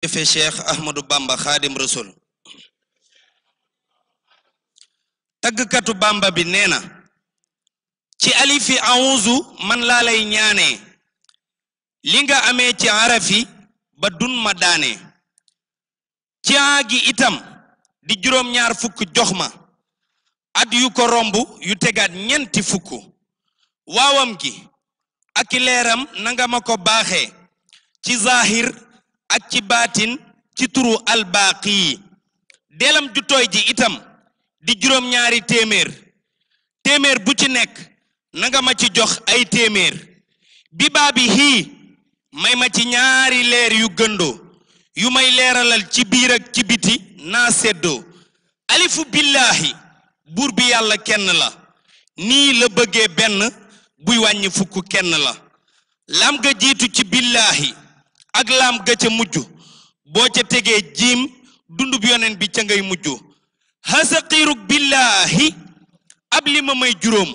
jëfe Cheikh Ahmadou Bamba Khadim Rasoul taggkatu Bamba bi neena ci alifi a'uzu man la lay ñaane li nga amé ci arafi ba dun ma daane ci agi itam di juróom ñaar fukk jox ma at yu ko rombu yu tegaat ñenti fukk waawam gi ak leeram nanga ma ko baaxee ci zahir ak ci baatin ci turu albaqi delam ju tooy ji itam di juróom ñaari téeméer bu ci nekk nanga ma ci jox ay téeméer bi baabi hii may ma ci ñaari leer yu gëndoo yu may leeralal ci biir ak ci biti naa seddoo alifu billahi buur bi yàlla kenn la nii la bëggee benn buy wàññi fukk kenn la lam ga jiitu ci billahi ak lam ga ca mujj boo ca tegee jiim dundub yonen bi ca ngay mujj hasaqiiruk billahi ab li ma may juróom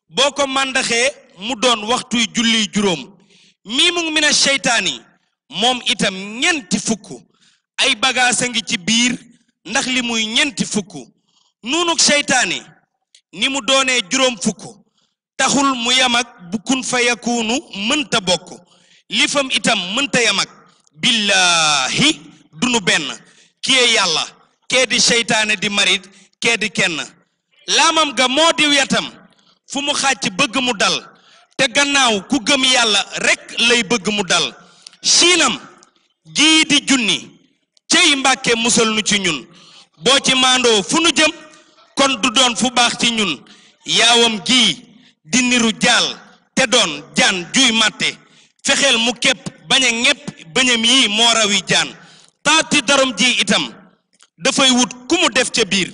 boo ko màndaxee mu doon waxtuy julli juróom miimu mina seytaani moom itam ñenti fukk ay bagaasa ngi ci biir ndax li muy ñenti fukk nuunuk seytaani ni mu doonee juróom fukk taxul mu yamak bu kun fa yakunu mënta bokk lifam itam mënta yamak billahi dunu benn kiyee yàlla kee di seytaane di marit kee di kenn laamam ga moo di wetam fu mu xàcc bëgg mu dal te gannaaw ku gëm yàlla rekk lay bëgg mu dal siinam gii di junni cey mbàkke musal nu ci ñun boo ci maandoo fu nu jëm kon du doon fu baax ci ñun yaawam gii di niru jaal te doon jaan juy màtte fexeel mu képp bañ a ñepp bëñam yi moo rawi jaan taati darom ji itam dafay wut ku mu def ca biir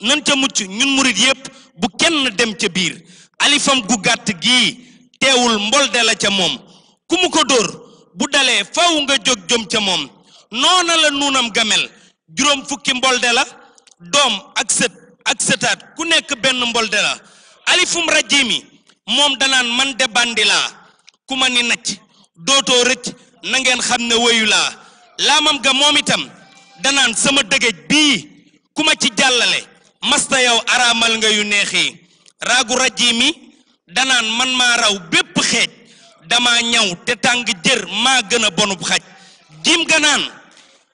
nan ca mucc ñun murit yépp bu kenn dem ca biir alifam gu gàtt gii teewul mbolde la ca moom ku mu ko dóor bu dalee faw nga jóg jom ca moom noona la nuunam gamel juróom fukki mbolde la doom ak sëtaat ku nekk benn mbolde la alifum rajimi moom danaan man de bandi laa ku ma ni nacc dootoo rëcc na ngeen xam ne woyu laa laamam ga moom itam danaan sama dëgëj bii ku ma ci jàllale masta yow araamal nga yu neexi raagu rajimi danaan man maa raw bépp xeej dama ñaw te tàng jër maa gën a bonub xaj jim ga naan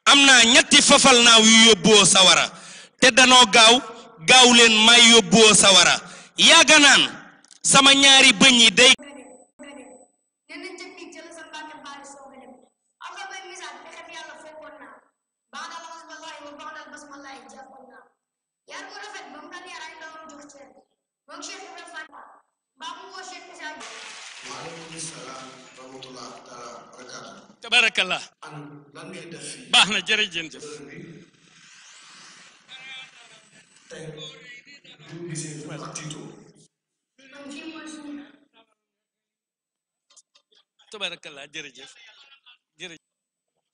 am naa ñetti fafal naaw yu yóbbuwoo sawara te danoo gaaw leen may yóbbuwoo sawara yaaga naan sama ñaari bëñ yi day tabarakallah baax na jërëjëf tabarakallah jërëjëf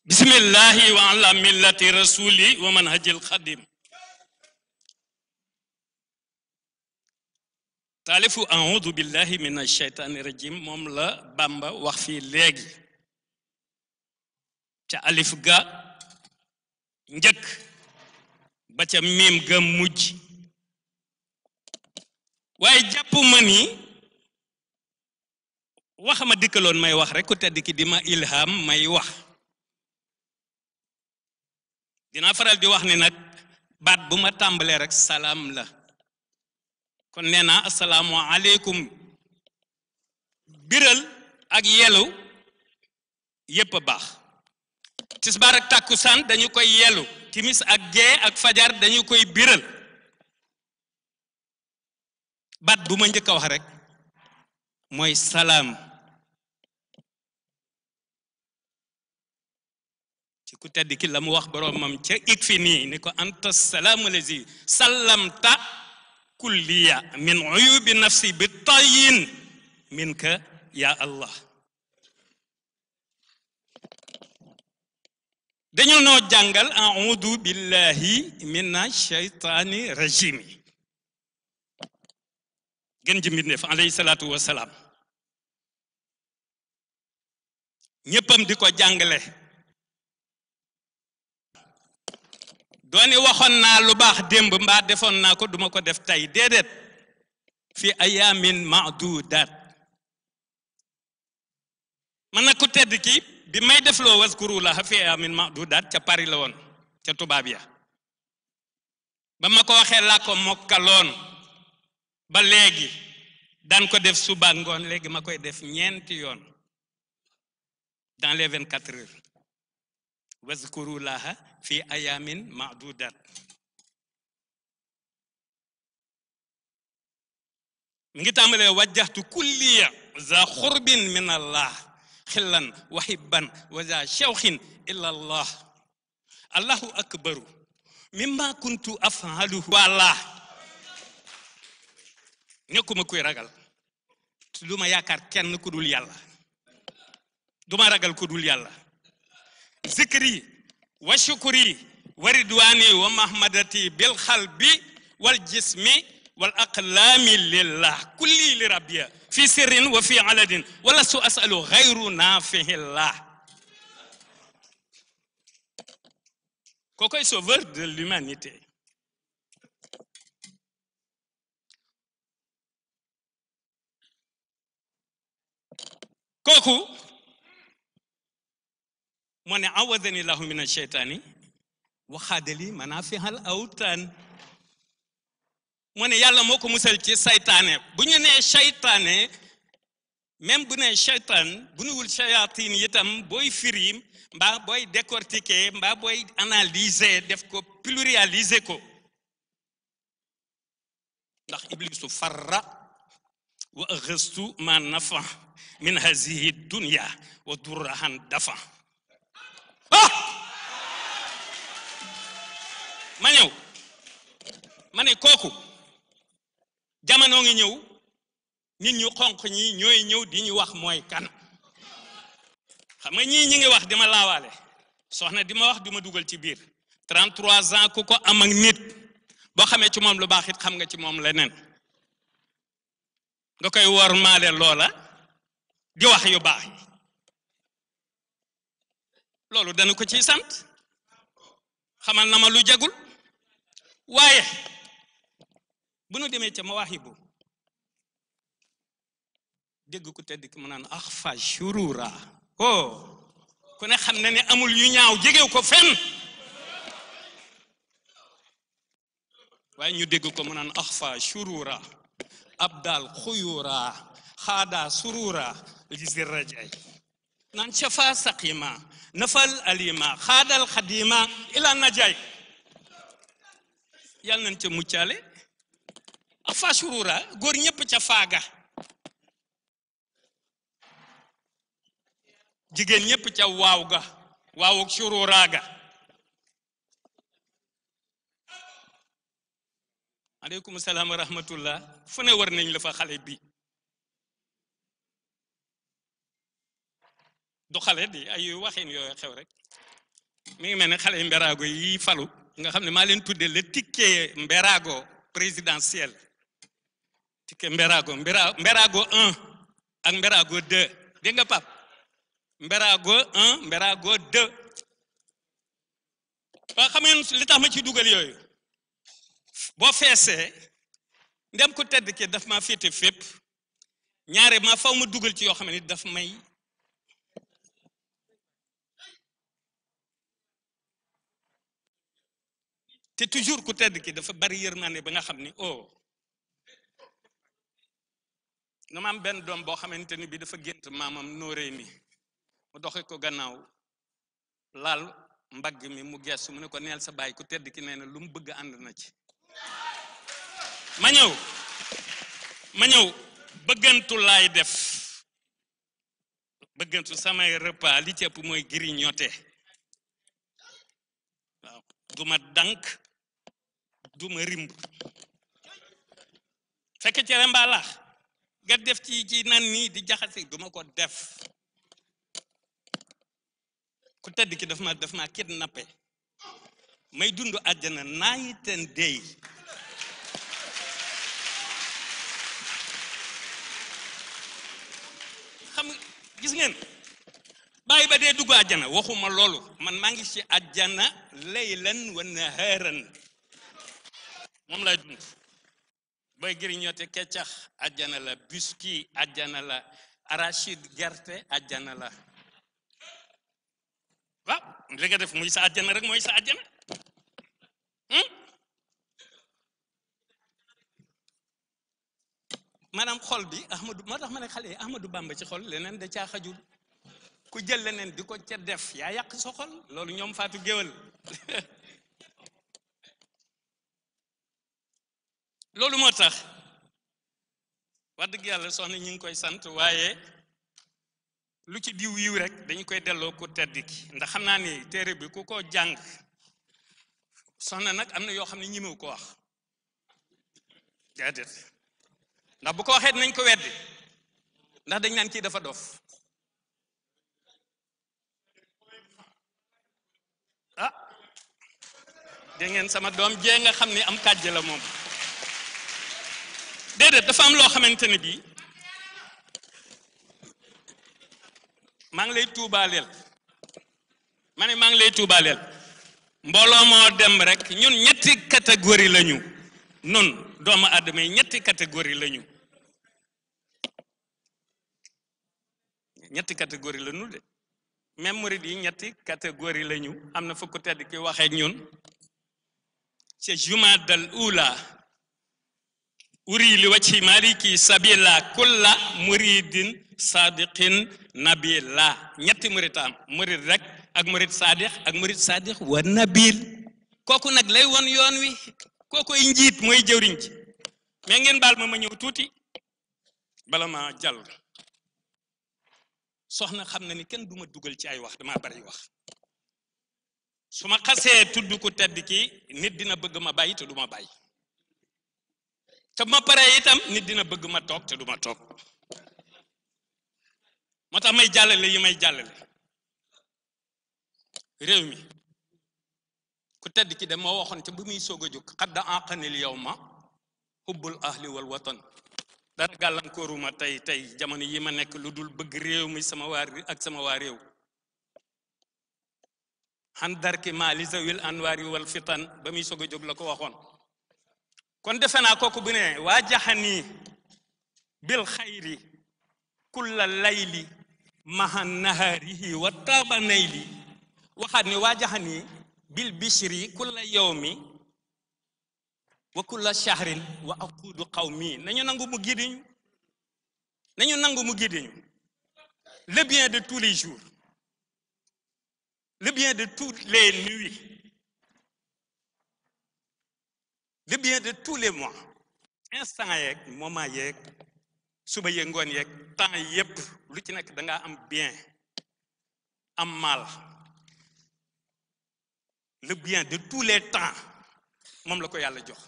bismillahi wa ala millati rasuli wa manhajil khadim taalifu a'udhu billahi minash shaitani rajim moom la Bamba wax fii léegi ca alif ga njëkk ba ca miim ga mujj waaye jàpp ma ni wax ma dikkaloon may wax rek ku tedd ki di ma ilham may wax dinaa faral di wax ni nag baat bu ma tàmbalee rek salaam la kon nee naa asalaamu aleykum biral ak yelu yépp a baax tisbaar ak tàkkusaan dañu koy yelu timis ak gee ak fajar dañu koy biral baat bu ma njëkk a wax rek mooy salaam ci ku tedd ki la mu wax boroomam ca ik fi nii ni ko anta salaamu lazi sallamta kulliya min uyubi nafsi bi tayin minka ya allah dañu noo jàngal a'udhu billahi minash shaytani rajim gën ji mbindeef alayhi salaatu wasalaam ñéppam di ko jàngale dooni waxoon naa lu baax démb mbaa defoon naa ko duma ko def tey déedéet fi ayaamin maadudaat man nag ku tedd ki bi may def loo waskuru la fi ayaamin maadudaat ca Paris la woon ca tubaab ya ba ma ko waxee laa ko mokkaloon ba léegi daan ko def suba ngoon léegi ma koy def ñeenti yoon dans les 24 heures waskuru laha fi ayamin maadudat mi ngi tàmbalee wajjahtu kulliya za xurbin min allah xillan wa hibban wa za shawxin illa allah allahu akbaru mimma kuntu af'aluhu wallah nekkuma kuy ragal du ma yaakaar kenn ku dul yàlla du ma ragal ku dul yàlla zikri wa shukri wa ridwani wa mahmadati bil qalbi wal jismi wal aqlami lillah kulli li rabbiya fi sirrin wa fi aladin wala su asalu ghayru nafihillah kokoy sauveur de l'humanité kooku moo ne awadani lahu min asheytaani wa xaadali manafihal awtaan moo ne yàlla moo ko musal ci saytaane bu ñu nee saytaane même bu nee seytaan bu nuwul shayatin itam booy firi mbaa booy décortiquer mbaa booy analyser def ko pluraliser ko ndax iblisu farra wa axastu ma nafa min hazihi dunya wa durrahan dafa ma ñëw ma ne kooku jamono ngi ñëw nit ñu xonq ñi ñooy ñëw di ñu wax mooy kan xam nga ñii ñi ngi wax di ma laawaale soxna di ma wax di ma dugal ci biir 33 ans ku ko am ak nit boo xamee ci moom lu baax it xam nga ci moom leneen nga koy wor maale loola di wax yu baax yi loolu dana ko ciy sant xamal na ma lu jagul waaye bu nu demee ca mawaahibu dégg ku tedd ki mu naan axfa shurura ku ne xam na ne amul yu ñaaw jegew ko fenn waaye ñu dégg ko mu naan axfa shurura abdal xuyura xaada surura li zirrajay naan shafa saqima nafal alima xaadal xadima ila najay yàlla nañ ca muccaale afa surura góor ñépp ca faaga jigéen ñépp ca waaw ga waaw ak surura ga aleykum salaam wa rahmatullah fu ne war nañ la fa xale bi du xale di ay waxin yooyu xew rek mi ngi mel ne xale mberago yi falu nga xam ne maa leen tuddee le ticket mberago présidentiel ticket mberago 1 ak mberago 2 dégg nga pap mberago 1 mberago 2 waa xam ngeen li tax ma ci dugal yooyu boo feesee ndem ko tedd ki daf ma féete fépp ñaare ma faw ma dugal ci yoo xam ne daf may te toujours ku tedd ki dafa bari yërmande ba nga xam ni nga ma am benn doom boo xamante ni bi dafa gént maamam nóoree ni mu doxe ko gannaaw laal mbagg mi mu gestu mu ne ko neel sa baay ku tedd ki nee na lu mu bëgg ànd na ci ma ñëw bëggantu laay def bëggantu samay repas li ci ëpp mooy grignoter waaw duma dank duma rimb fekk cere mbaa laax nga def ci nan nii di jaxase duma ko def ku tedd ki daf ma kidnappé may dund àjjana night and day xam gis ngeen bàyyi ba dee dugg àjjana waxuma loolu man maa ngi ci àjjana laylan wa naharan moom lay dund bay grignoter keccax àjjana la biscuit àjjana la arachide gerte àjjana la waaw li nga def muy sa àjjana rek mooy sa àjjana maanaam xol bi Ahmadou moo tax ma ne xale yi Ahmadou Bamba ci xol leneen da caa xajul ku jël leneen di ko ca def yaa yàq sa xol loolu ñoom Fatou Géwël loolu moo tax wax dëgg yàlla soxna ñu ngi koy sant waaye lu ci diw yiw rek dañu koy delloo ku tedd ki ndax xam naa ni téere bi ku ko jàng soxna nag am na yoo xam ne ñimewu ko wax déedéet ndax bu ko waxee nañ ko weddi ndax dañ naan kii dafa dof ah dégg ngeen sama doom jee nga xam ne am kàjj la moom déedéet dafa am loo xamante ne bii maa ngi lay tuubaaleel ma ne maa ngi lay tuubaaleel mbooloo moo dem rek ñun ñetti catégorie lañu nun doomu aadama yi ñetti catégorie lañu ñetti catégorie la ñu de même murid yi ñetti catégorie lañu am na fukk tedd ki waxee ñun ci jumadal ula uri li wacci maliki sabila kulla muridin sadiqin nabila ñetti murid am murid rek ak murid sadiq ak murid sadiq wa nabil kooku nag lay won yoon wi kookoy njiit mooy jëwriñ ci mais ngeen baal ma ñëw tuuti bala ma jàll soxna xam na ni kenn duma dugal ci ay wax dama bari wax su ma xasee tudd ku tedd ki nit dina bëgg ma bàyyi te duma bàyyi te ma paree itam nit dina bëgg ma toog te duma toog moo tax may jàllale yi may jàllale réew mi ku tedd ki de moo waxoon te bu muy soog a jóg xadda anqanil yawma hubbul ahli wal watan dara gàllankooruma tey jamono yi ma nekk lu dul bëgg réew mi sama waa réew xan darki ma li zawil anwaari wal fitan ba muy soog a jóg la ko waxoon kon defe naa kooku bu ne waa jaxani bil xayri kulla layli maha naharihi wa taaba nayli waxaat ni waa jaxani bil bishri kulla yawmi wa kulla shahrin wa aqudu qawmi nañu nangu mu gidiñu le bien de tous les jours le bien de toutes les nuits le bien de tous les mois instant yeeg moment yeeg suba yeeg ngoon yeeg temps yépp lu ci nekk da nga am bien am mal le bien de tous les temps moom la ko yàlla jox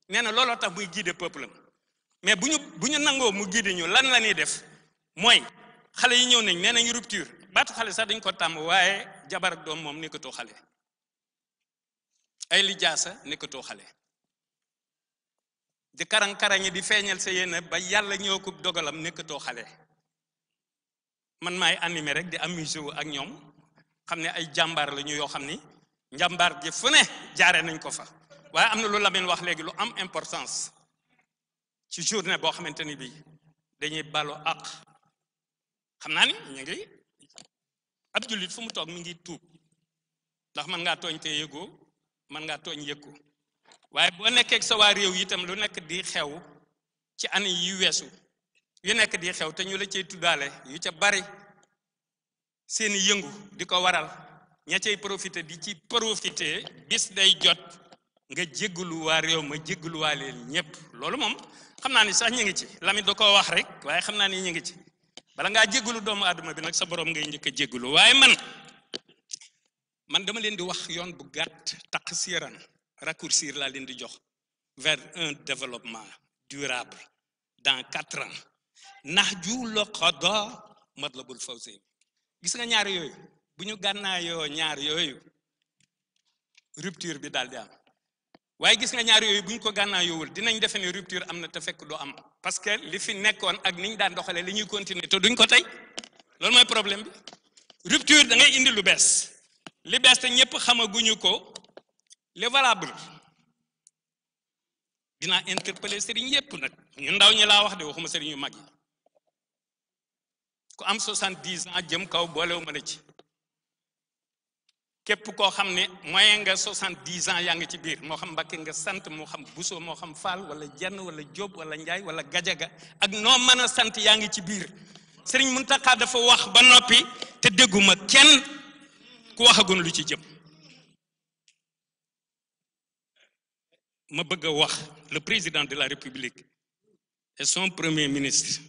nee na looloo tax muy guider peuple am mais bu ñu nangoo mu guider ñu lan la ñuy def mooy xale yi ñëw nañ nee nañu rupture baatu xale sax dañ ko tàmm waaye jabar ak doom moom nekkatoo xale ay lijaasa nekkatoo xale di karang-karañi di feeñal sa yéene ba yàlla ñëw ko dogalam nekkatoo xale man maay animé rek di amusé wu ak ñoom xam ne ay jàmbaar la ñu yoo xam ni njàmbaar gi fu ne jaare nañ ko fa waaye am na lu Lamine wax léegi lu am importance ci journée boo xamante ni bii dañuy balo ak xam naa ni ñu ngi ab jullit fu mu toog mi ngi tuub ndax mën ngaa tooñ te yëgoo mën ngaa tooñ yëgoo waaye boo nekkee sa waa réew itam lu nekk di xew ci année yi weesu yu nekk di xew te ñu la cay tuddaale yu ca bari seeni yëngu di ko waral ña cay profité di ci profité bis day jot nga jéggalu waa réew ma jéggalu waa leen ñëpp loolu moom xam naa ni sax ñu ngi ci Lamine da koo wax rek waaye xam naa ni ñu ngi ci bala ngaa jéggalu doomu aadama bi nag sa borom ngay njëkk a jéggalu waaye man dama leen di wax yoon bu gàtt taqsiran raccourcir laa leen di jox vers un développement durable dans 4 ans nahju loqada matlabul fawzayn gis nga ñaar yooyu bu ñu gànnaayoo ñaar yooyu rupture bi daal di am waaye gis nga ñaar yooyu bu ñu ko gànnaayoowul dinañ defe ne rupture am na te fekk du am parce que li fi nekkoon ak niñ daan doxalee li ñuy continuer te duñ ko tey loolu mooy problème bi rupture da ngay indi lu bees li bees te ñëpp xamaguñu ko les valable dinaa interpeller sëriñ yëpp nag ñu ndaw ñi laa wax de waxuma sëriñ yu mag yi ku am 70 ans jëm kaw boolewu ma la ci képp koo xam ne moyen nga 70 ans yaa ngi ci biir moo xam Mbàkke nga sant moo xam Buso moo xam Faal wala Jenn wala Jóob wala Njaay wala Gajaga ak noo mën a sant yaa ngi ci biir Sëriñ Muntaxa dafa wax ba noppi te dégguma kenn ku waxagun lu ci jëm ma bëgg a wax le président de la République et son premier ministre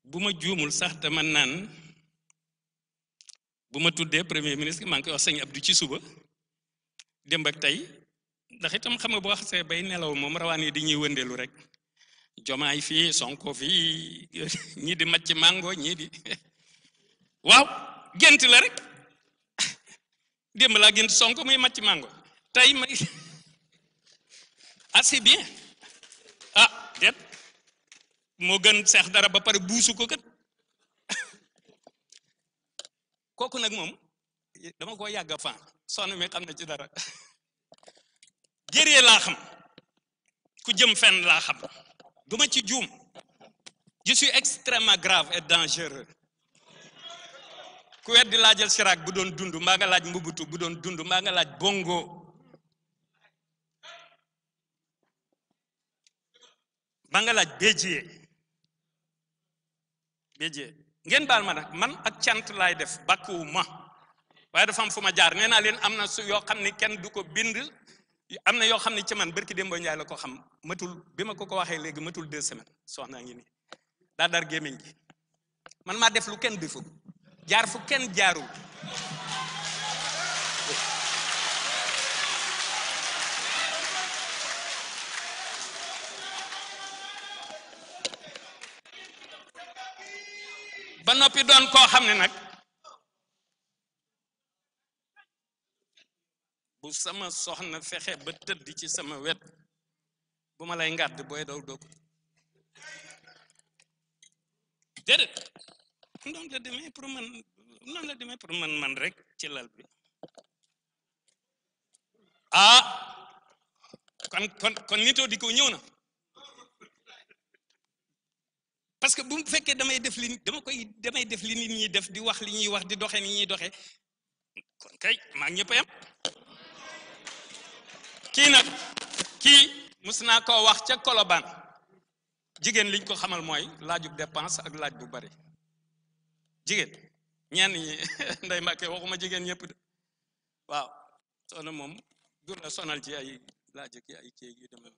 bu ma juumul sax dama naan bu ma tuddee premier ministre maa ngi koy wax sëñ Abdou ci suba démb ak tey ndax itam xam nga boo xasee bay nelaw moom rawaan yi di ñuy wëndeelu rek Jomaay fii Sonko fii ñii di macc mango ñii di waaw gént la rek démb laa gént Sonko muy macc mango tey may assez bien ah déet moo gën seex dara ba pare buusu ko kat kooku nag moom dama ko yàgg a fan sonn mi xam na ci dara guerrier laa xam ku jëm fenn laa xam duma ci juum je suis extrêmement grave et dangereux ku weddi laajal Chirac bu doon dund mbaa nga laaj Mbubutu bu doon dund mbaa nga laaj Bongo mbaa nga laaj Béjee ngeen baal ma nag man ak cant laay def bàkkuwu ma waaye dafa am fu ma jaar nee naa leen am na su yoo xam ne kenn du ko bind am na yoo xam ne ci man barki Demba Njaay la ko xam matul bi ma ko waxee léegi matul 2 semaines soxnaa ngi nii daa dar gémmiñ gi man maa def lu kenn deful jaar fu kenn jaarul ba noppi doon koo xam ne nag bu sama soxna fexe ba tëdd ci sama wet bu ma lay ngàdd booy daw doo ko déedéet noonu la demee pour man noonu la demee pour man rek ci lal bi ah kon nitoo di ko ñëw na parce que bu mu fekkee damay def li nit ñi def di wax li ñuy wax di doxe ni ñuy doxe kon kay maa ngi ñëpp a yam kii nag kii mus naa koo wax ca Colobane jigéen liñ ko xamal mooy laajub dépense ak laaj bu bari jigéen ñenn ñi Ndey Mbàkke waxuma jigéen ñëpp de waaw soxna moom dur la sonal ci ay laaj ak ay kii yu demee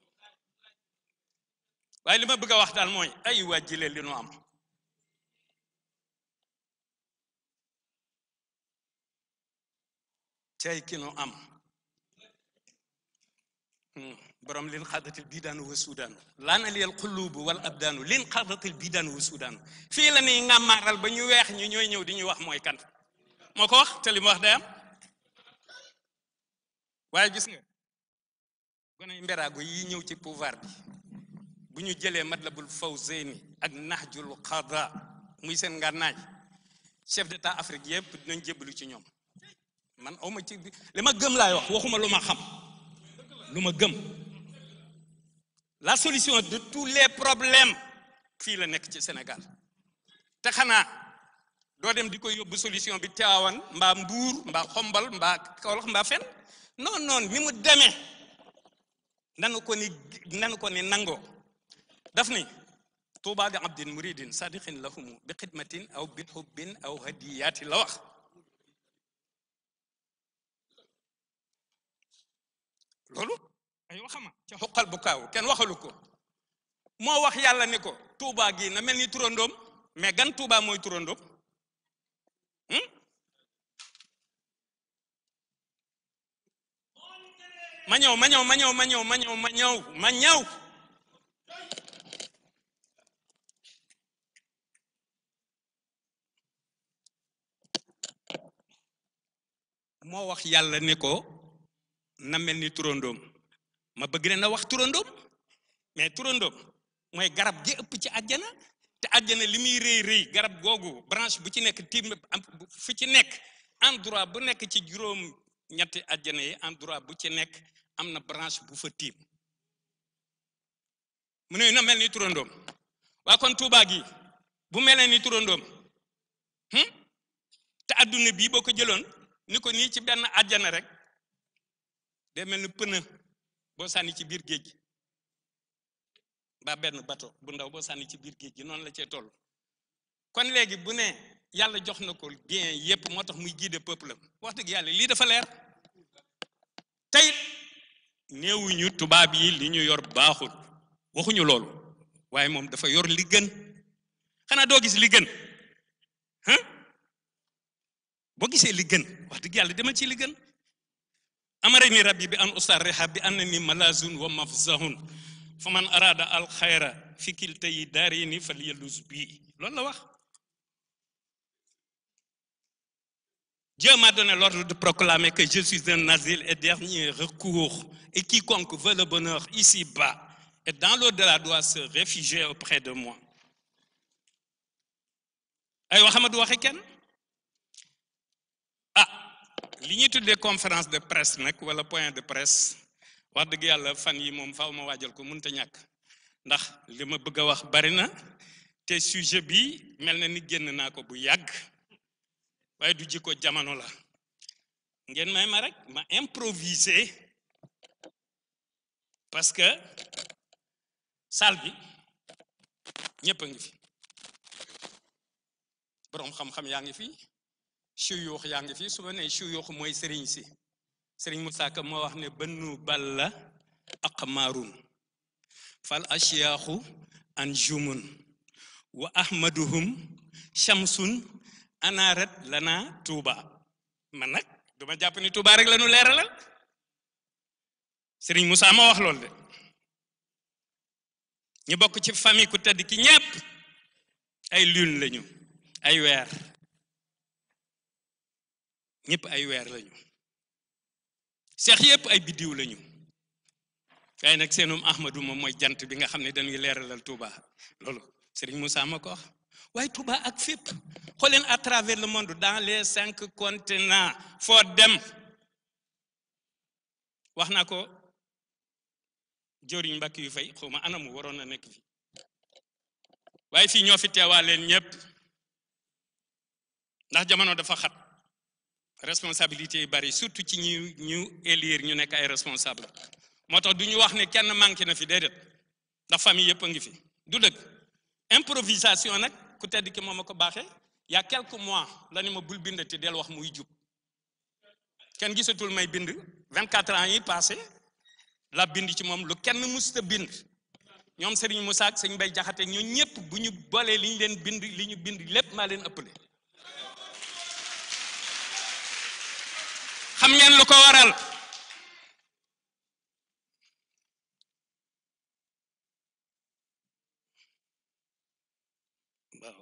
waaye li ma bëgg a wax daal mooy ay wàjjile li nu am cay ki nu am borom lin xadatil bidaanu wa sudaanu laana liyal xulubu wal abdaanu lin xadatil bidaanu wa sudaanu fii la ni ngàmmaaral ba ñu weex ñu ñooy ñëw di ñu wax mooy kan moo ko wax te li mu wax day am waaye gis nga gone mberaago yi ñëw ci pouvoir bi bu ñu jëlee Matlabul Fawzayni ak Nahjul Qada muy seen ngànnaay chef d'état Afrique yëpp dinañ jébbalu ci ñoom man awma ci li ma gëm laay wax waxuma lu ma xam lu ma gëm la solution de tous les problèmes fii la nekk ci Sénégal te xanaa doo dem di ko yóbbu solution bi Tivaouane mbaa Mbuur mbaa Xombal mbaa Kaolack mbaa fen non ni mu demee nanu ko ni nangoo daf ni tuuba li abdin muridin sadiqin lahumu bi xidmatin aw bi xubbin aw hadiyaati la wax loolu ay waxama ca xuqal bu kaaw kenn waxalu ko moo wax yàlla ni ko tuuba gi na mel ni turandoom mais gan tuuba mooy turandoom ma ñëw moo wax yàlla ni ko na mel ni turandoom ma bëgg na wax turandoom mais turandoom mooy garab gi ëpp ci àjjana te te àjjana li muy rëy garab googu branche bu ci nekk tiim fu ci nekk endroit bu nekk ci juróom ñetti àjjana yi endroit bu ci nekk am na branche bu fa tiim mu ne na mel ni turandoom waa kon Tuubaa gi bu melee ni turandoom te adduna bii boo ko jëloon ni ko nii ci benn àjjana rek day mel ni pënë boo sànni ci biir géej gi ba benn bateau bu ndaw boo sànni ci biir géej gi noonu la cee toll kon léegi bu ne yàlla jox na ko bien yépp moo tax muy guider peuple am wax dëgg yàlla lii dafa leer tey néewuñu tubaab yi li ñu yor baaxul waxuñu loolu waaye moom dafa yor li gën xanaa doo gis li gën boo gisee li gën wax dëgg yàlla demal ci li gën amarani rabbi bi an usarriha bi annani malazun wa mafzahun fa man arada al xayra fi kiltayi daarini falyaluz bii loolu la wax. Dieu m'a donné l'ordre de proclamer que je suis un asile et dernier recours et quiconque veut le bonheur ici-bas et dans l'au-delà doit se réfugier auprès de moi. ay waxama du waxe kenn li ñuy tuddee conférence de presse nag wala point de presse wax dëgg yàlla fan yi moom faaw ma waajal ko mënta ñàkk ndax li ma bëgg a wax bari na te sujet bi mel na ni génn naa ko bu yàgg waaye du jikko jamono la ngeen may ma rek ma improviser parce que salle bi ñëpp a ngi fi borom xam-xam yaa ngi fi suyuux yaa ngi fi su ma nee suyuux mooy sëriñ si sëriñ Moussa Ka moo wax ne bannu balla aqmaarun fal ashyaaxu anjumun wa ahmaduhum shamsun anaarat lana Touba man nag duma jàpp ni Touba rek la ñu leeralal sëriñ Moussa moo wax loolu de ñu bokk ci famille ku tedd ki ñépp ay lune lañu ay weer ñëpp ay weer lañu seex yëpp ay biddiw lañu waaye nag seenum Ahmadu moom mooy jant bi nga xam ne dañuy leeralal Touba loolu Serigne Moussa ma ko wax waaye Touba ak fépp xooleen à travers le monde dans les 5 continents foo dem wax naa ko joriñ mbakk yu fay xaw ma anamu waroon na nekk fi waaye fii ñoo fi teewaa leen ñëpp ndax jamono dafa xat responsabilité yi bari surtout ci ñu élire ñu nekk ay responsable moo tax du ñu wax ne kenn manqué na fi déedéet ndax famille yëpp a ngi fi du dëgg improvisation nag ku tedd ki moom a ko baaxee il y a quelques mois la ni ma bul bindati del wax muy jub kenn gisatul may bind 24 ans yi passé la bind ci moom lu kenn musta bind ñoom Serigne Moussa ak Serigne Bay Jaxate ñoo ñëpp bu ñu boolee li ñu leen bind li ñu bind lépp maa leen ëppale xam ngeen lu ko waral waaw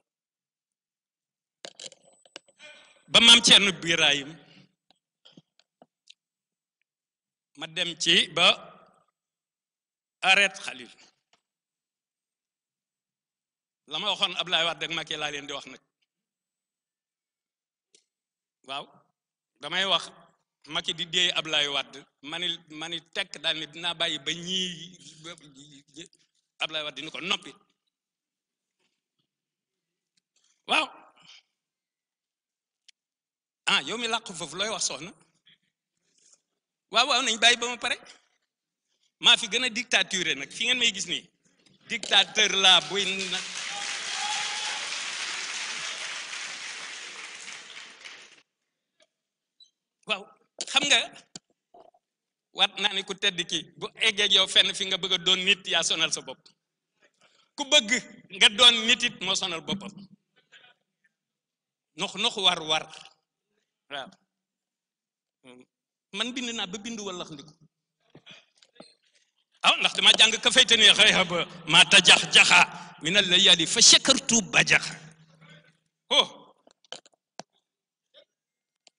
ba maam Ceerno Birahim ma dem ci ba arrête Khalil la ma waxoon Ablaye Wade ak Macky laa leen di wax nag waaw damay wax Macky di dee Ablaye Wade mani tekk daal ni dinaa bàyyi ba ñii Ablaye Wade ni ko noppi waaw yow mi làq foofu looy wax soxna waaw nañ bàyyi ba ma pare maa fi gën a dictature nag fi ngeen may gis nii dictateur la buy waaw xam nga wat naa ni ku tedd ki bu eggee yow fenn fi nga bëgg a doon nit yaa sonal sa bopp ku bëgg nga doon nit it moo sonal boppam nox war waaw man bind naa ba bind wallax ndiku ndax dama jàng ka fayte ne xëy ba ma tajax-jaxa min al layali fa shakartu bajax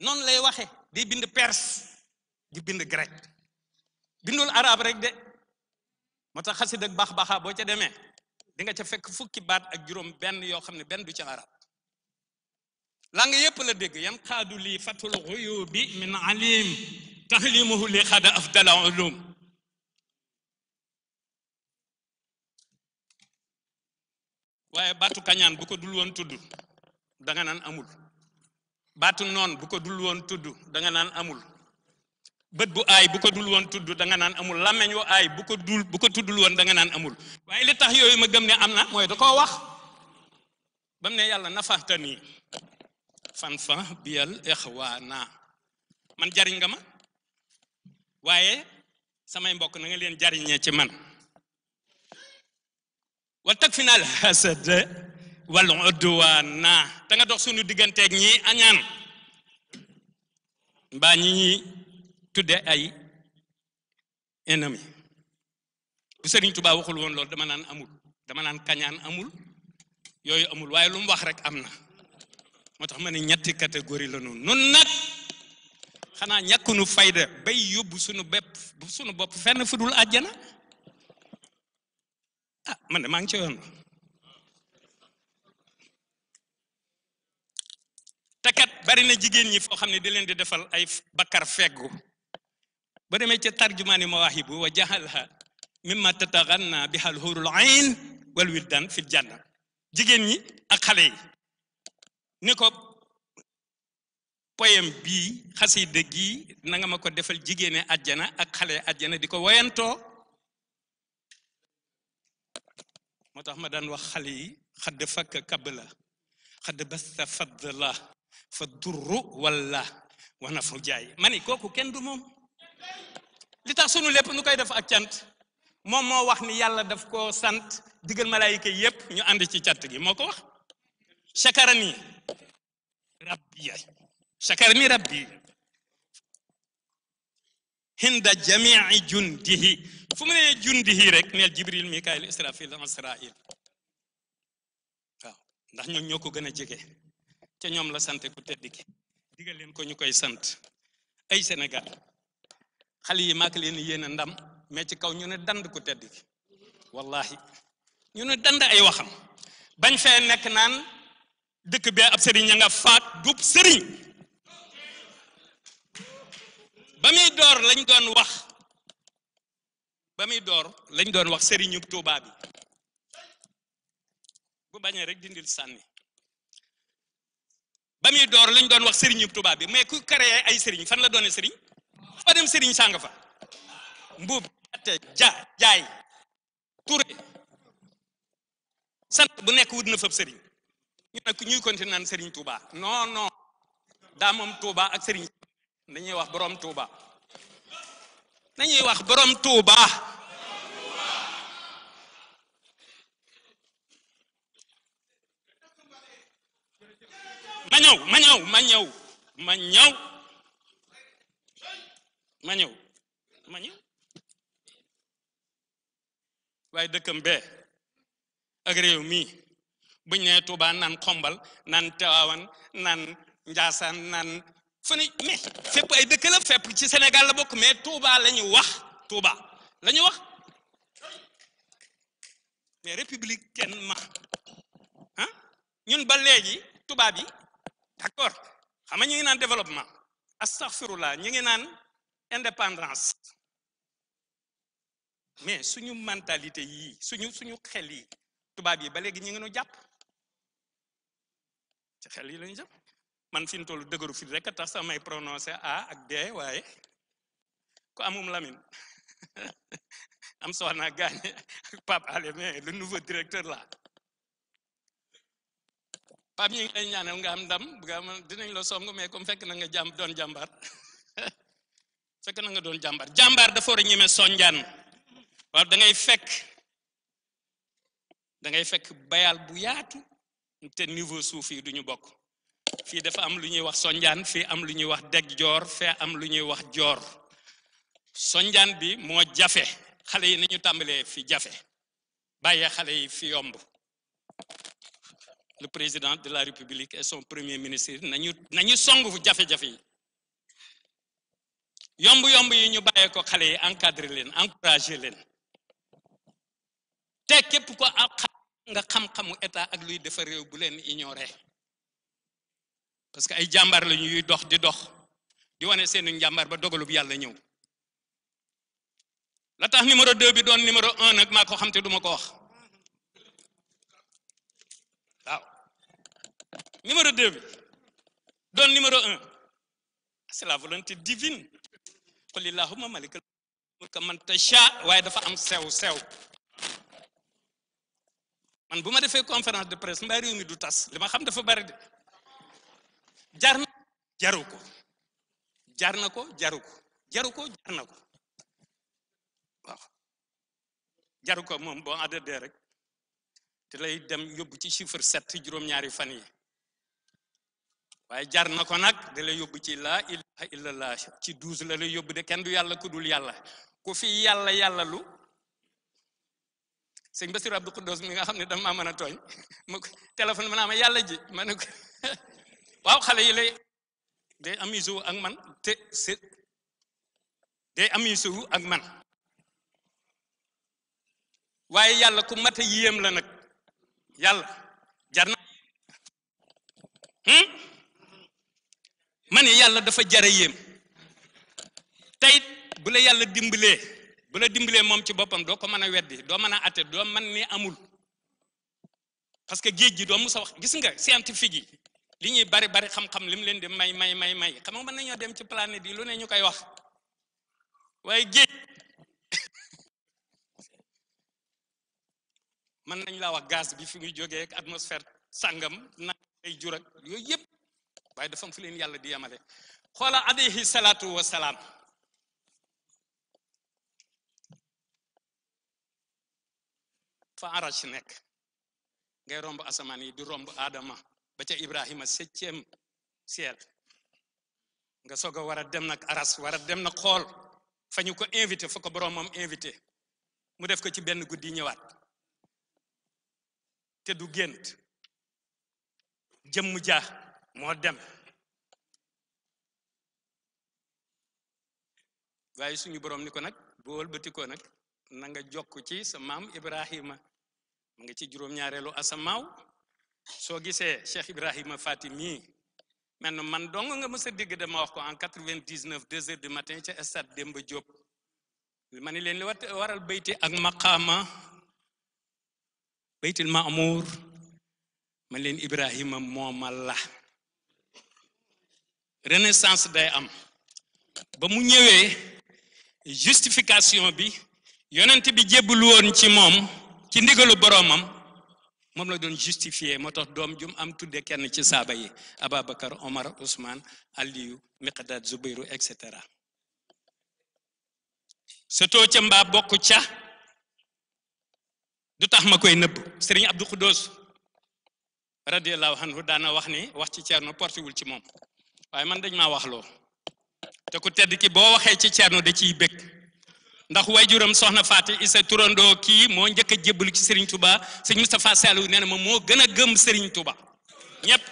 noonu lay waxe di bind perse di bind grec bindul arabe rek de moo tax xasid ak baax baaxa boo ca demee di nga ca fekk fukki baat ak juróom benn yoo xam ne benn du ci arab langue yépp la dégg yan xaadu lii fatul xuyubi min alim tahlimuhu li xada afdala ulum waaye baatu kañaan bu ko dul woon tudd da nga naan amul baatu noon bu ko dul woon tudd da nga naan amul bët bu aay bu ko dul woon tudd da nga naan amul làmmeñ wu aay bu ko tuddul woon da nga naan amul waaye li tax yooyu ma gëm ne am na mooy da koo wax ba mu ne yàlla nafaxtani fan fa biyal ixwaana man jariñ nga ma waaye samay mbokk na nga leen jariñee ci man wal takfina al hasad wal udwana ta nga dox suñu digganteeg ñi añaan mbaa ñi tudde ay ennemi bu Sëriñ Tuubaa waxul woon loolu dama naan amul dama naan kañaan amul yooyu amul waaye lu mu wax rek am na moo tax ma ne ñetti catégorie la noonu nun nag xanaa ñàkkunu fayda bay yóbbu suñu bopp fenn fu dul àjjana ah man de maa ngi ci yoon te kat bari na jigéen ñi foo xam ne di leen di defal ay bakkar feggu ba demee ca tarjumaani mawaahibu wa jahalha mimma tataganna biha al-hurul ayn wal wildan fil janna jigéen ñi ak xale yi ni ko poème bii xasida gi na nga ma ko defal jigéene àjjana ak xale àjjana di ko woyantoo moo tax ma daan wax xale yi xadd fakk kabla xadd basta fadla fa durru walla wana fu jaay ma ni kooku kenn du moom li tax sunu lépp nu koy def ak cant moom moo wax ni yàlla daf ko sant digal malaayika yépp ñu ànd ci cant gi moo ko wax shakarani rabbi hinda jamii jundihi fu mu ne jundihi rek neel jibril mikail israfil asrail waaw ndax ñoom ñoo ko gën a jege ca ñoom la sant ku tedd gi digal leen ko ñu koy sant ay Sénégal xale yi maak leen yéen ndam mais ci kaw ñu ne dand ku tedd gi wallahi ñu ne dand ay waxam bañ fee nekk naan dëkk bee ab sëriñ ña nga faat dub sëriñ ba muy door lañ doon wax sëriñu Tuubaa bi bu bañee rek dindil sànni ba muy door lañ doon wax sëriñu Tuubaa bi mais ku créé ay sëriñ fan la doone sëriñ fa dem sëriñ sàng fa mbuub ate jaay Touré sant bu nekk wut na fab sëriñ ñu ne ñuy continuer naan sëriñ Touba non daa moom Touba ak sëriñ dañuy wax borom Touba ma ñëw waaye dëkkam bee ak réew mi buñ ne Touba naan Xombal naan Tiwaawan naan Njaasaan naan fu ne mais fépp ay dëkk la fépp ci Sénégal la bokk mais Touba la ñu wax mais républicainement ah ñun ba léegi tubaab yi d'accord xam nga ñu ngi naan développement astaghfirullah ñu ngi naan indépendance mais suñu mentalité yii suñu xel yi tubaab yi ba léegi ñu ngi nu jàpp ci xel yi lañu jàpp man fi mu toll dëgëru fi rek a tax sax may prononcé A ak D waaye ko amum Lamine am soxna gaañe ak Pape Alé mais le nouveau directeur là Pape ñu ngi lay ñaanal nga am ndam dinañ la song mais comme fekk na nga doon jàmbaar fekk na nga doon jàmbaar dafa war a ñeme sonjaan waaw da ngay fekk bayal bu yaatu te niveau suuf yi duñu bokk fii dafa am lu ñuy wax sonjaan fii am lu ñuy wax deg joor fee am lu ñuy wax joor sonjaan bi moo jafe xale yi nañu tàmbalee fi jafe bàyyee xale yi fi yomb le président de la République et son premier ministre nañu song fu jafe-jafe yi yomb yi ñu bàyyee ko xale yi encadrer leen encourager leen te képp ko nga xam-xamu état ak luy defar réew bu leen ignorer parce que ay jàmbaar la ñuy dox di wane seenu njàmbaar ba dogalub yàlla ñëw la tax numéro 2 bi doon numéro 1 nag maa ko xam te duma ko wax waaw numéro 2 bi doon numéro 1 c'est la volonté divine qul illahumma malikal mulka man tasha waaye dafa am sew man bu ma defee conférence de presse mbaa réew mi du tas li ma xam dafa bari de jar na jaru ko waaw jaru ko moom boo àddee rek te lay dem yóbbu ci chiffre 7 juróom-ñaari fan yi waaye jar na ko nag da lay yóbbu ci laa ilaha illallah ci 12 la lay yóbbu de kenn du yàlla ku dul yàlla ku fi yàlla lu sëñ Bassirou Abdou Khoudoss mi nga xam ne dama mën a tooñ ma ko téléphone ma naa ma yàlla ji ma ne ko waaw xale yi lay day amusé wu ak man te c'est day amusé wu ak man waaye yàlla ku mat a yéem la nag yàlla jar na ma ne yàlla dafa jara yéem tey bu la yàlla dimbalee moom ci boppam doo ko mën a weddi doo mën a atte doo mën ni amul parce que géej gi doo musa wax gis nga scientifique yi li ñuy bari xam-xam li mu leen di may xam nga mën nañoo dem ci planète yi lu ne ñu koy wax waaye géej mën nañ laa wax gaz bi fi muy jógee ak atmosphère sàngam na ay jur ak yooyu yëpp waaye dafa am fu leen yàlla di yamale xoola alayhi salaatu wasalaam fa arash nekk ngay romb asamaan yi di romb Adama ba ca Ibrahima 7e ciel nga soog a war a dem nag aras war a dem nag xool fa ñu ko invité fa ko boromam invité mu def ko ci benn guddi ñëwaat te du gént jëmm ja moo dem waaye suñu borom ni ko nag boo wëlbatikoo nag na nga jokk ci sa maam Ibrahima mu nga ci juróom-ñaareelu asamaaw soo gisee Cheikh Ibrahima Fatimi mel man dong nga mës a dégg dama wax ko en 99 2 heures du matin ca stade Demba Diop ma ni leen li waral bayti ak maqaama baytil maamuur man leen Ibrahima mooma la renaissance day am ba mu ñëwee justification bi yonent bi jébbalu woon ci moom ci ndigalu boroomam moom la doon justifié moo tax doom jum am tudde kenn ci saaba yi Ababacar Omar Ousmane Aliyu Miqdad Zubairu et cetera sotoo ca mbaa bokk ca du tax ma koy nëbb Serigne Abdou Khoudoss radiyallahu anhu daana wax ni wax ci Ceerno portiwul ci moom waaye man dañ maa wax loo te ku tedd ki boo waxee ci Ceerno da ciy bëgg ndax waajuram soxna Faati Isa turandoo kii moo njëkk a jébbalu ci Serigne Touba sëñ Moustapha Saliou nee na ma moo gën a gëm Serigne Touba ñëpp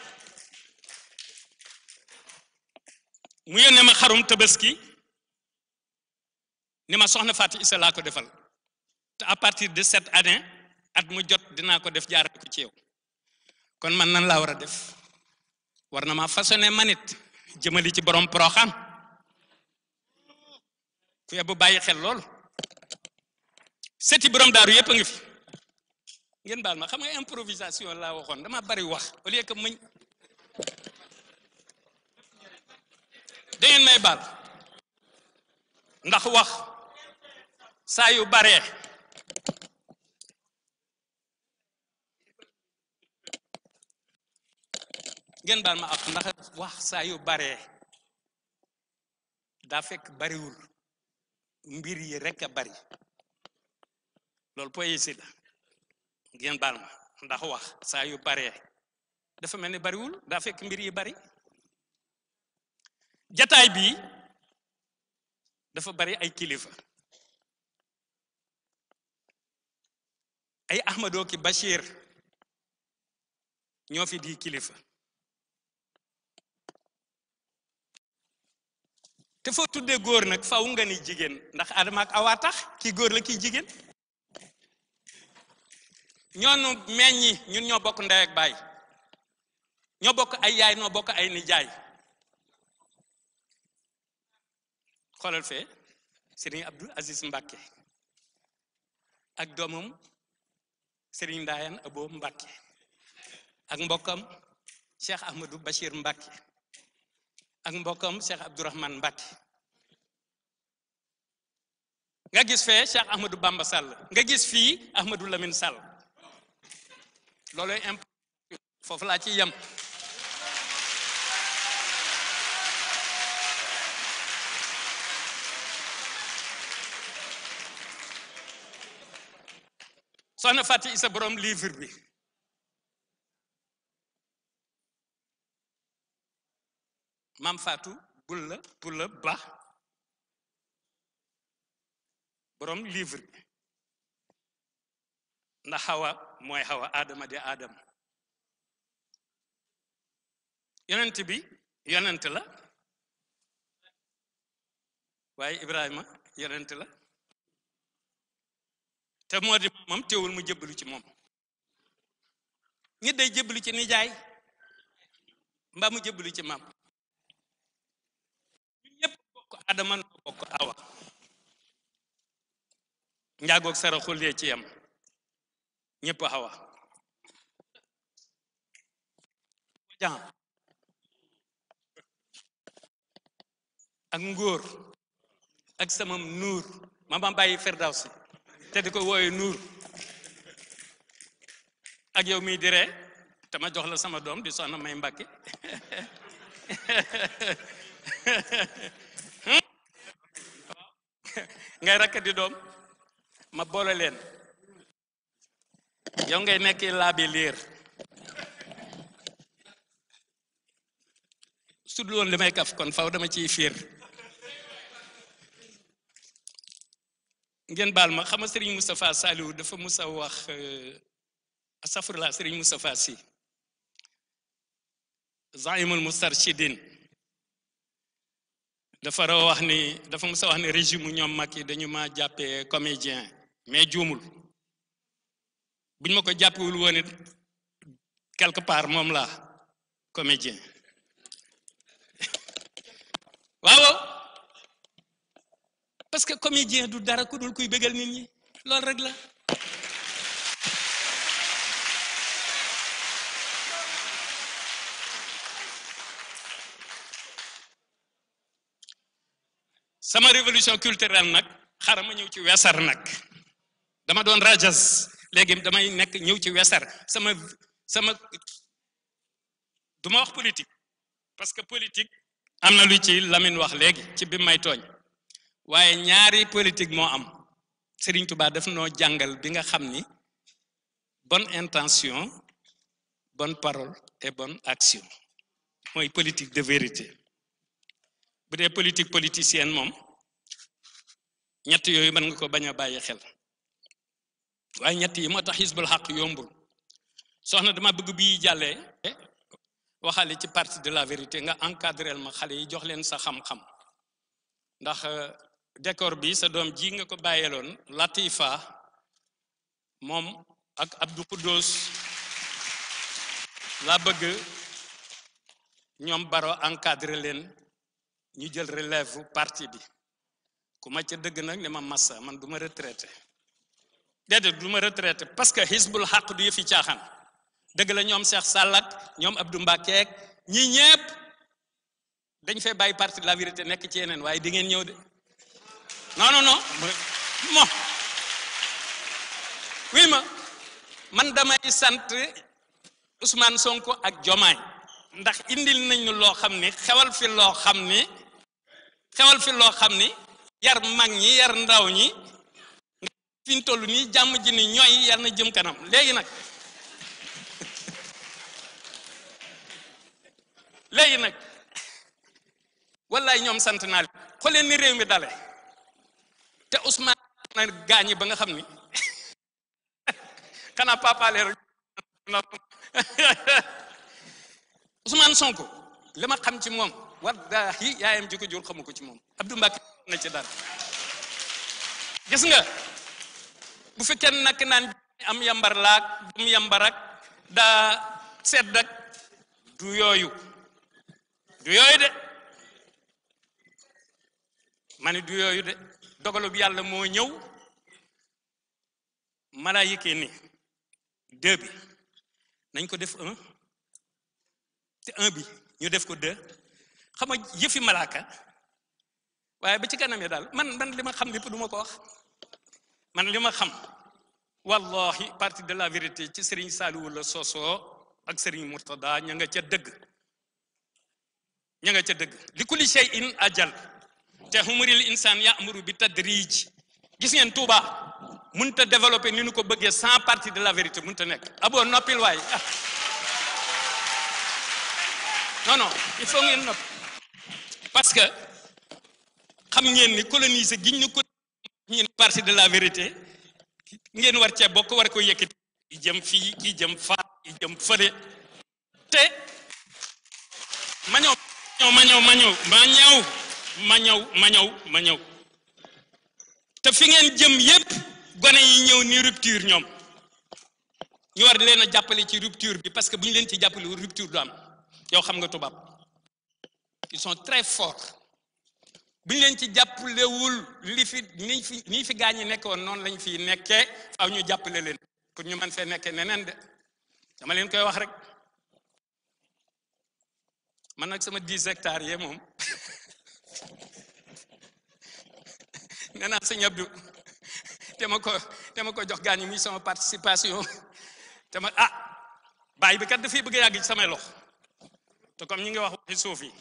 mu yónnee ma xarum tabaski ni ma soxna Faati Isa laa ko defal te à partir de cette année at mu jot dinaa ko def jaarale ko ci yow kon man nan laa war a def war na ma façonné manit jëmali ci borom Poroxaan ku yebbu bàyyi xel loolu seti borom daaru yëpp a ngi fi ngeen baal ma xam nga improvisation laa waxoon dama bari wax au lieu que mëñ da ngeen may baal ndax wax saa yu baree ngeen baal ma ak ndax wax saa yu baree daa fekk bariwul mbir yi rek a bari loolu poésie la ngeen baal ma ndax wax saa yu baree dafa mel ni bariwul daa fekk mbir yi bari jataay bi dafa bari ay kilifa ay Ahmadou ki Bachir ñoo fi di kilifa te foo tuddee góor nag faw nga ni jigéen ndax Adama ak Awa tax kii góor la kii jigéen ñoonu meññi ñun ñoo bokk ndey ak baay ñoo bokk ay yaay ñoo bokk ay nijaay xoolal fee Serigne Abdou Aziz Mbacke ak doomam Serigne Ndayan Abo Mbacke ak mbokkam Cheikh Ahmadou Bachir Mbacke ak mbokkam Cheikh Abdourahmane Mbacke nga gis fee Cheikh Ahmadou Bamba Sall nga gis fii Ahmadou Lamine Sall loolu foofu laa ci yem soxna Fati Isa borom livre bi Mam Fatou Bulla Ba borom livre bi ndax Hawa mooy Hawa Adama di Adam yonent bi yonent la waaye Ibrahima yonent la te moo di moom teewul mu jébbalu ci moom nit day jébbalu ci nijaay mbaa mu jébbalu ci maam ñun ñëpp bokk Adama noo bokk Awa njaagoog sara xullee ci yam ñëpp Awa jan ak ngóor ak sama nuur ma bàyyi Firdawsi te di ko wooye nuur ak yow miy diree te ma jox la sama doom di soxna May Mbàkke ngay rakk di doom ma boole leen yow ngay nekk laabi liir su dul woon li may kaf kon faw dama ciy fiir ngeen baal ma xam nga Serigne Moustapha Saliou dafa musa wax asafurla Serigne Moustapha Sy zaimul mustarshidin dafa wax ni régime ñoom mag yi dañu ma jàppee comédien mais juumul buñ ma ko jàppewul woon it quelque part moom la comédien waaw parce que comédien du dara ku dul kuy bégal nit ñi loolu rek la sama révolution culturelle nag xaaral ma ñëw ci wesar nag dama doon rajas léegi damay nekk ñëw ci wesar sama duma wax politique parce que politique am na lu ci Lamine wax léegi ci bi may tooñ waaye ñaari politique moo am Serigne Touba daf noo jàngal bi nga xam ni bonne intention bonne parole et bonne action mooy politique de vérité bu dee politique politicienne moom ñett yooyu mën nga ko bañ a bàyyi xel waaye ñett yi moo tax Hizbul Haq yombul soxna dama bëgg bi jàllee waxale ci parti de la vérité nga encadrel ma xale yi jox leen sa xam-xam ndax décor bi sa doom ji nga ko bàyyeeloon Latifa moom ak Abdou Khoudoss laa bëgg ñoom Baro encadré leen ñu jël relève parti bi ku ma ca dëgg nag ne ma massa man du ma retraité déedéet du ma retraité parce que Hizbul Haq du yëfi caaxaan dëgg la ñoom Cheikh Sallak ñoom Abdou Mbacké ñi ñépp dañ fay bàyyi parti de la vérité nekk ci yeneen waaye di ngeen ñëw de non mo oui man damay sant Ousmane Sonko ak Diomaye ndax indil nañu loo xam ni xewal fi loo xam ni yar mag ñi yar ndaw ñi fi ñu toll nii jàmm ji ni ñooy yar na jëm kanam léegi nag wallaay ñoom sant naa leen xooleen ni réew mi dale te Ousmane na gaañi ba nga xam ni xanaa papaale rek Ousmane Sonko li ma xam ci moom wallahi yaayam ji ko jur xamu ko ci moom Abdou Mbacké na ci dara gis nga bu fekkee nak naan am yambar laak dum yambarak daa sedd ak du yooyu de mani du yooyu de dogalub yàlla moo ñëw malaayika ni 2 bi nañ ko def 1 te 1 bi ñu def ko 2 xam nga yëfi malaaka waaye ba ci kanam daal man li ma xam lépp du ma ko wax man li ma xam wallahi parti de la vérité ci Serigne Saliou la sosoo ak Serigne Murtada ña nga ca dëgg li kulli shay'in ajal te humuril insaan ya'muru bi tadrij gis ngeen Touba mënut a développer ni ñu ko bëggee sans parti de la vérité mënut a nekk abo noppil waay non il faut ngeen noppi parce que xam ngeen ni coloniser giñ ñu ko ñi parti de la vérité ngeen war cee bokk war ko yëkkati ki jëm fii ki jëm faa ki jëm fële te ma ñëw te fi ngeen jëm yépp gone yi ñëw ni rupture ñoom ñu war leen a jàppale ci rupture bi parce que bu ñu leen ci jàppale rupture du am yow xam nga tubaab ils sont très forts bu ñu leen ci jàppalewul nii fi gaañ ñi nekkoon noonu lañ fi nekkee faaw ñu jàppale leen pour ñu mën fee nekkee neneen de dama leen koy wax rek man nag sama 10 hectares yee moom nee naa sëñ Abdou te ma ko jox gaañ ñi muy sama participation te ma bàyyi bi kat dafay bëgg a yàgg ci samay loxo te comme ñi nga wax waxi suuf yi